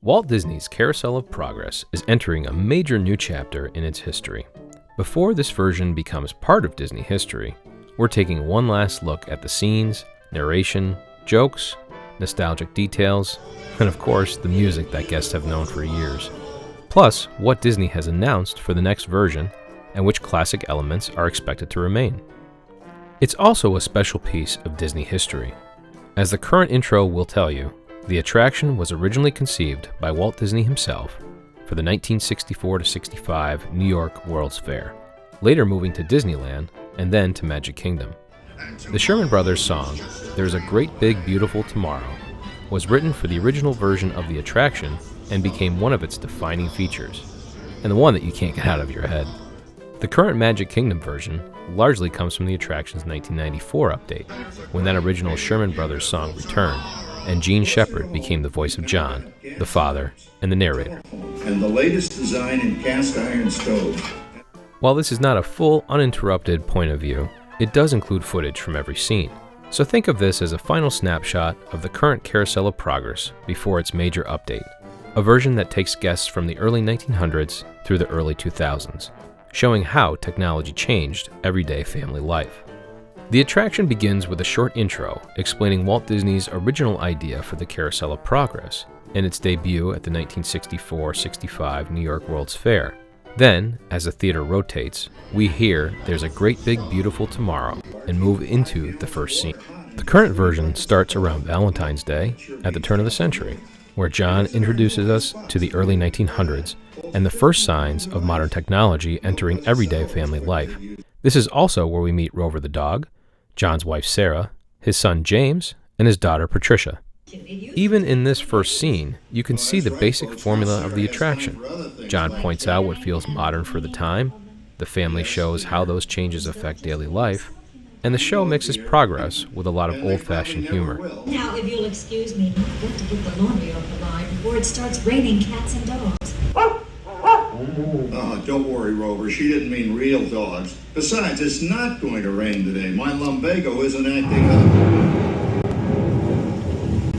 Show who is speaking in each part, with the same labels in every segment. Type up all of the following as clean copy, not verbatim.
Speaker 1: Walt Disney's Carousel of Progress is entering a major new chapter in its history. Before this version becomes part of Disney history, we're taking one last look at the scenes, narration, jokes, nostalgic details, and of course, the music that guests have known for years. Plus, what Disney has announced for the next version and which classic elements are expected to remain. It's also a special piece of Disney history. As the current intro will tell you, the attraction was originally conceived by Walt Disney himself for the 1964-65 New York World's Fair, later moving to Disneyland and then to Magic Kingdom. The Sherman Brothers song, "There's a Great Big Beautiful Tomorrow," was written for the original version of the attraction and became one of its defining features, and the one that you can't get out of your head. The current Magic Kingdom version largely comes from the attraction's 1994 update, when that original Sherman Brothers song returned, and Gene Shepard became the voice of John, the father, and the narrator.
Speaker 2: And the latest design in cast iron stoves.
Speaker 1: While this is not a full, uninterrupted point of view, it does include footage from every scene. So think of this as a final snapshot of the current Carousel of Progress before its major update, a version that takes guests from the early 1900s through the early 2000s, showing how technology changed everyday family life. The attraction begins with a short intro explaining Walt Disney's original idea for the Carousel of Progress and its debut at the 1964-65 New York World's Fair. Then, as the theater rotates, we hear "There's a Great Big Beautiful Tomorrow" and move into the first scene. The current version starts around Valentine's Day at the turn of the century, where John introduces us to the early 1900s and the first signs of modern technology entering everyday family life. This is also where we meet Rover the dog, John's wife Sarah, his son James, and his daughter Patricia. Even in this first scene, you can see the basic formula of the attraction. John points out what feels modern for the time, the family shows how those changes affect daily life, and the show mixes progress with a lot of old-fashioned humor.
Speaker 3: Now, if you'll excuse me, I've got to get the laundry off the line before it starts raining cats and dogs.
Speaker 2: Oh, don't worry, Rover. She didn't mean real dogs. Besides, it's not going to rain today. My lumbago isn't acting up.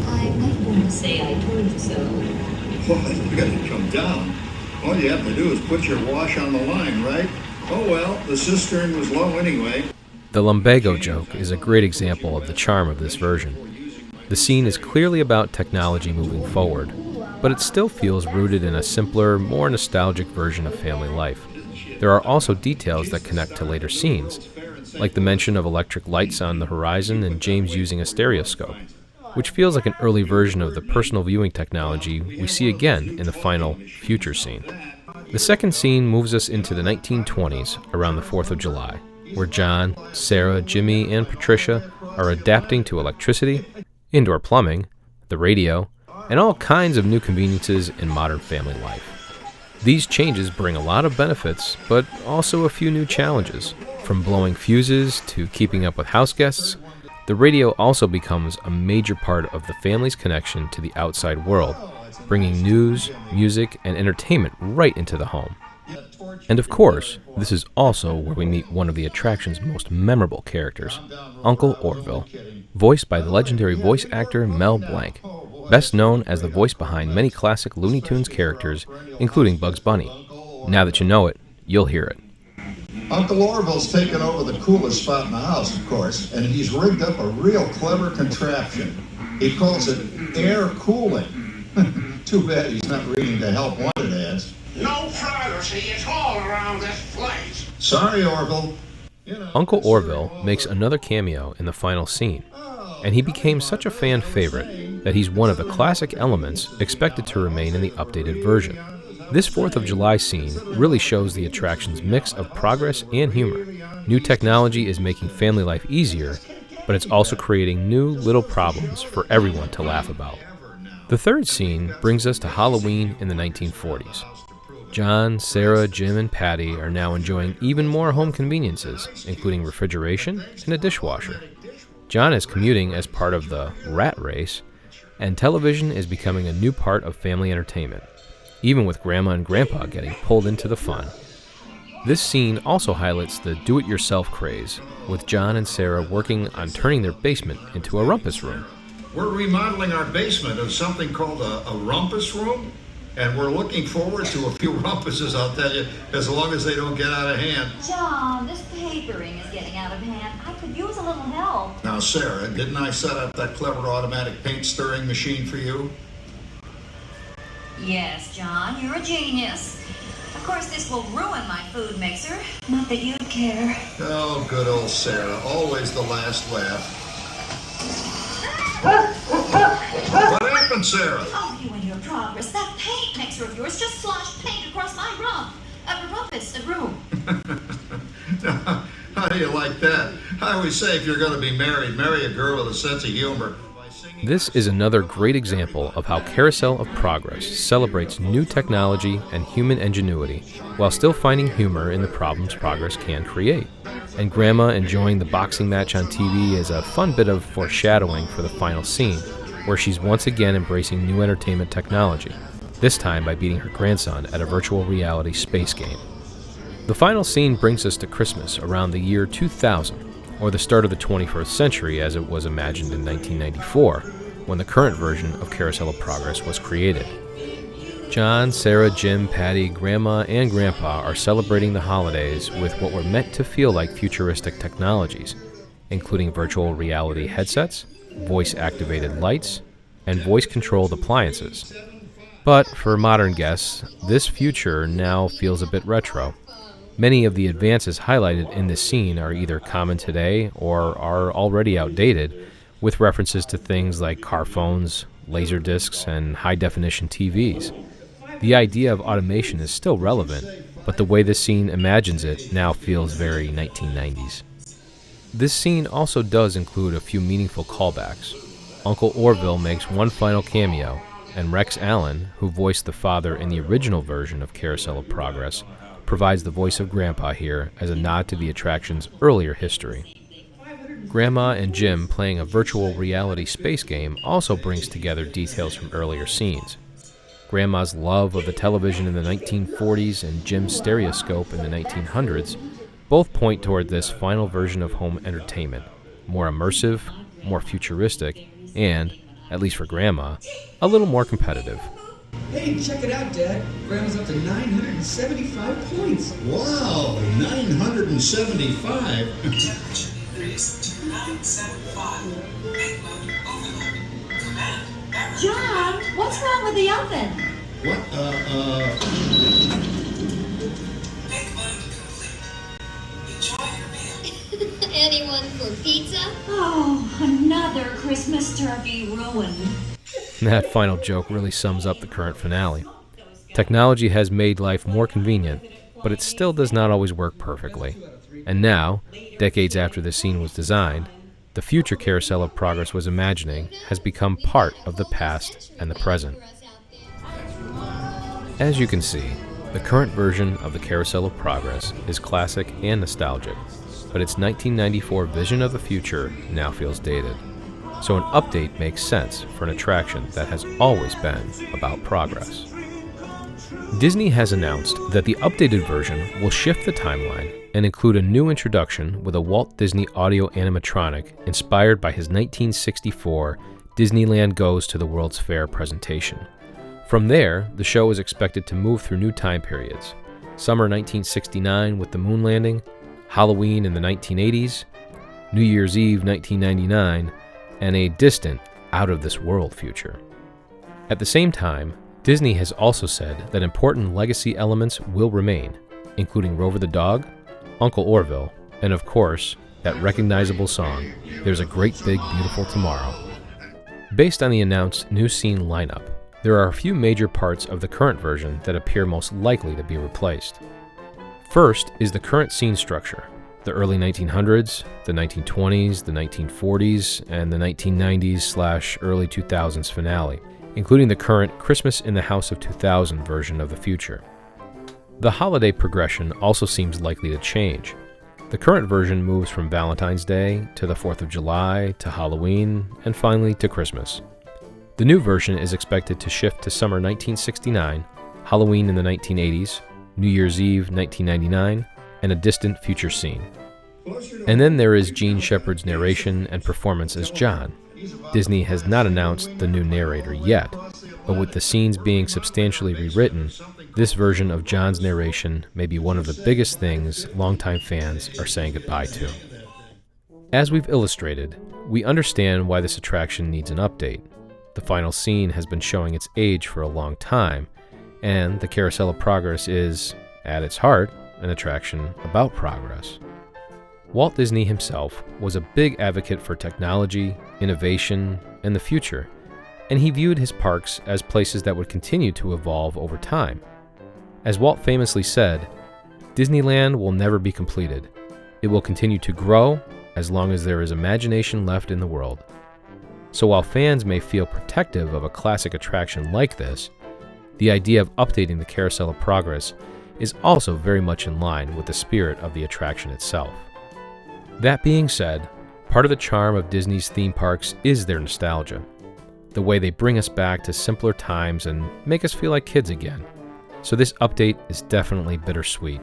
Speaker 3: I might want to say I told you so.
Speaker 2: Well, you gotta come down. All you have to do is put your wash on the line, right? Oh well, the cistern was low anyway.
Speaker 1: The lumbago joke is a great example of the charm of this version. The scene is clearly about technology moving forward, but it still feels rooted in a simpler, more nostalgic version of family life. There are also details that connect to later scenes, like the mention of electric lights on the horizon and James using a stereoscope, which feels like an early version of the personal viewing technology we see again in the final future scene. The second scene moves us into the 1920s around the 4th of July, where John, Sarah, Jimmy, and Patricia are adapting to electricity, indoor plumbing, the radio, and all kinds of new conveniences in modern family life. These changes bring a lot of benefits, but also a few new challenges. From blowing fuses to keeping up with house guests, the radio also becomes a major part of the family's connection to the outside world, bringing news, music, and entertainment right into the home. And of course, this is also where we meet one of the attraction's most memorable characters, Uncle Orville, voiced by the legendary voice actor Mel Blanc, best known as the voice behind many classic Looney Tunes characters, including Bugs Bunny. Now that you know it, you'll hear it.
Speaker 2: Uncle Orville's taken over the coolest spot in the house, of course, and he's rigged up a real clever contraption. He calls it air cooling. Too bad he's not reading the help wanted ads.
Speaker 4: No privacy at all around this place.
Speaker 2: Sorry, Orville.
Speaker 1: Uncle Orville makes another cameo in the final scene, and he became such a fan favorite that he's one of the classic elements expected to remain in the updated version. This 4th of July scene really shows the attraction's mix of progress and humor. New technology is making family life easier, but it's also creating new little problems for everyone to laugh about. The third scene brings us to Halloween in the 1940s. John, Sarah, Jim, and Patty are now enjoying even more home conveniences, including refrigeration and a dishwasher. John is commuting as part of the rat race, and television is becoming a new part of family entertainment, even with Grandma and Grandpa getting pulled into the fun. This scene also highlights the do-it-yourself craze, with John and Sarah working on turning their basement into a rumpus room.
Speaker 2: We're remodeling our basement of something called a rumpus room, and we're looking forward to a few rumpuses, I'll tell you, as long as they don't get out of hand.
Speaker 3: John, this papering is getting out of hand. I could use a little help.
Speaker 2: Now, Sarah, didn't I set up that clever automatic paint stirring machine for you?
Speaker 3: Yes, John, you're a genius. Of course, this will ruin my food mixer. Not that you'd care.
Speaker 2: Oh, good old Sarah. Always the last laugh. What happened, Sarah?
Speaker 3: Oh, you and your progress. That paint mixer of yours just sloshed paint across my room.
Speaker 2: How do you like that? I always say if you're going to be married, marry a girl with a sense of humor.
Speaker 1: This is another great example of how Carousel of Progress celebrates new technology and human ingenuity while still finding humor in the problems progress can create. And Grandma enjoying the boxing match on TV is a fun bit of foreshadowing for the final scene, where she's once again embracing new entertainment technology, this time by beating her grandson at a virtual reality space game. The final scene brings us to Christmas around the year 2000, or the start of the 21st century as it was imagined in 1994, when the current version of Carousel of Progress was created. John, Sarah, Jim, Patty, Grandma, and Grandpa are celebrating the holidays with what were meant to feel like futuristic technologies, including virtual reality headsets, voice-activated lights, and voice-controlled appliances. But for modern guests, this future now feels a bit retro. Many of the advances highlighted in this scene are either common today or are already outdated, with references to things like car phones, laser discs, and high-definition TVs. The idea of automation is still relevant, but the way this scene imagines it now feels very 1990s. This scene also does include a few meaningful callbacks. Uncle Orville makes one final cameo, and Rex Allen, who voiced the father in the original version of Carousel of Progress, provides the voice of Grandpa here as a nod to the attraction's earlier history. Grandma and Jim playing a virtual reality space game also brings together details from earlier scenes. Grandma's love of the television in the 1940s and Jim's stereoscope in the 1900s both point toward this final version of home entertainment, more immersive, more futuristic, and, at least for Grandma, a little more competitive.
Speaker 5: Hey, check it out, Dad. Grandma's up to 975 points.
Speaker 2: Wow, 975?
Speaker 6: Increase to 975. Make mode overload. Command error.
Speaker 3: John, what's wrong with the oven?
Speaker 2: What,
Speaker 6: Make mode complete. Enjoy your meal.
Speaker 7: Anyone for pizza?
Speaker 3: Oh, another Christmas turkey ruined.
Speaker 1: That final joke really sums up the current finale. Technology has made life more convenient, but it still does not always work perfectly. And now, decades after this scene was designed, the future Carousel of Progress was imagining has become part of the past and the present. As you can see, the current version of the Carousel of Progress is classic and nostalgic, but its 1994 vision of the future now feels dated. So an update makes sense for an attraction that has always been about progress. Disney has announced that the updated version will shift the timeline and include a new introduction with a Walt Disney audio animatronic inspired by his 1964 Disneyland Goes to the World's Fair presentation. From there, the show is expected to move through new time periods: summer 1969 with the moon landing, Halloween in the 1980s, New Year's Eve 1999, and a distant, out-of-this-world future. At the same time, Disney has also said that important legacy elements will remain, including Rover the dog, Uncle Orville, and of course, that recognizable song, There's a Great Big Beautiful Tomorrow. Based on the announced new scene lineup, there are a few major parts of the current version that appear most likely to be replaced. First is the current scene structure: the early 1900s, the 1920s, the 1940s, and the 1990s/early 2000s finale, including the current Christmas in the House of 2000 version of the future. The holiday progression also seems likely to change. The current version moves from Valentine's Day to the 4th of July to Halloween, and finally to Christmas. The new version is expected to shift to summer 1969, Halloween in the 1980s, New Year's Eve 1999, and a distant future scene. And then there is Gene Shepard's narration and performance as John, Disney has not announced the new narrator yet, but with the scenes being substantially rewritten, this version of John's narration may be one of the biggest things longtime fans are saying goodbye to. As we've illustrated, we understand why this attraction needs an update. The final scene has been showing its age for a long time, and the Carousel of Progress is, at its heart, an attraction about progress. Walt Disney himself was a big advocate for technology, innovation, and the future, and he viewed his parks as places that would continue to evolve over time. As Walt famously said, Disneyland will never be completed. It will continue to grow as long as there is imagination left in the world. So while fans may feel protective of a classic attraction like this, the idea of updating the Carousel of Progress is also very much in line with the spirit of the attraction itself. That being said, part of the charm of Disney's theme parks is their nostalgia, the way they bring us back to simpler times and make us feel like kids again. So this update is definitely bittersweet.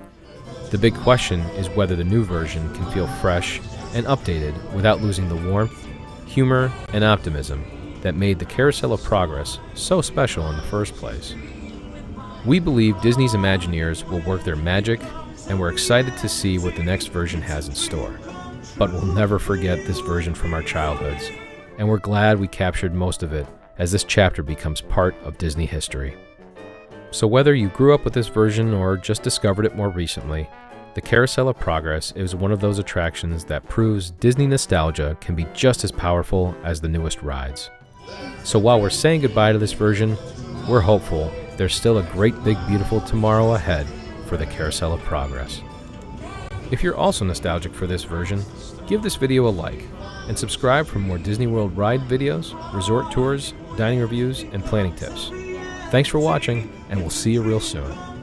Speaker 1: The big question is whether the new version can feel fresh and updated without losing the warmth, humor, and optimism that made the Carousel of Progress so special in the first place. We believe Disney's Imagineers will work their magic, and we're excited to see what the next version has in store. But we'll never forget this version from our childhoods, and we're glad we captured most of it as this chapter becomes part of Disney history. So whether you grew up with this version or just discovered it more recently, the Carousel of Progress is one of those attractions that proves Disney nostalgia can be just as powerful as the newest rides. So while we're saying goodbye to this version, we're hopeful there's still a great big beautiful tomorrow ahead for the Carousel of Progress. If you're also nostalgic for this version, give this video a like and subscribe for more Disney World ride videos, resort tours, dining reviews, and planning tips. Thanks for watching, and we'll see you real soon.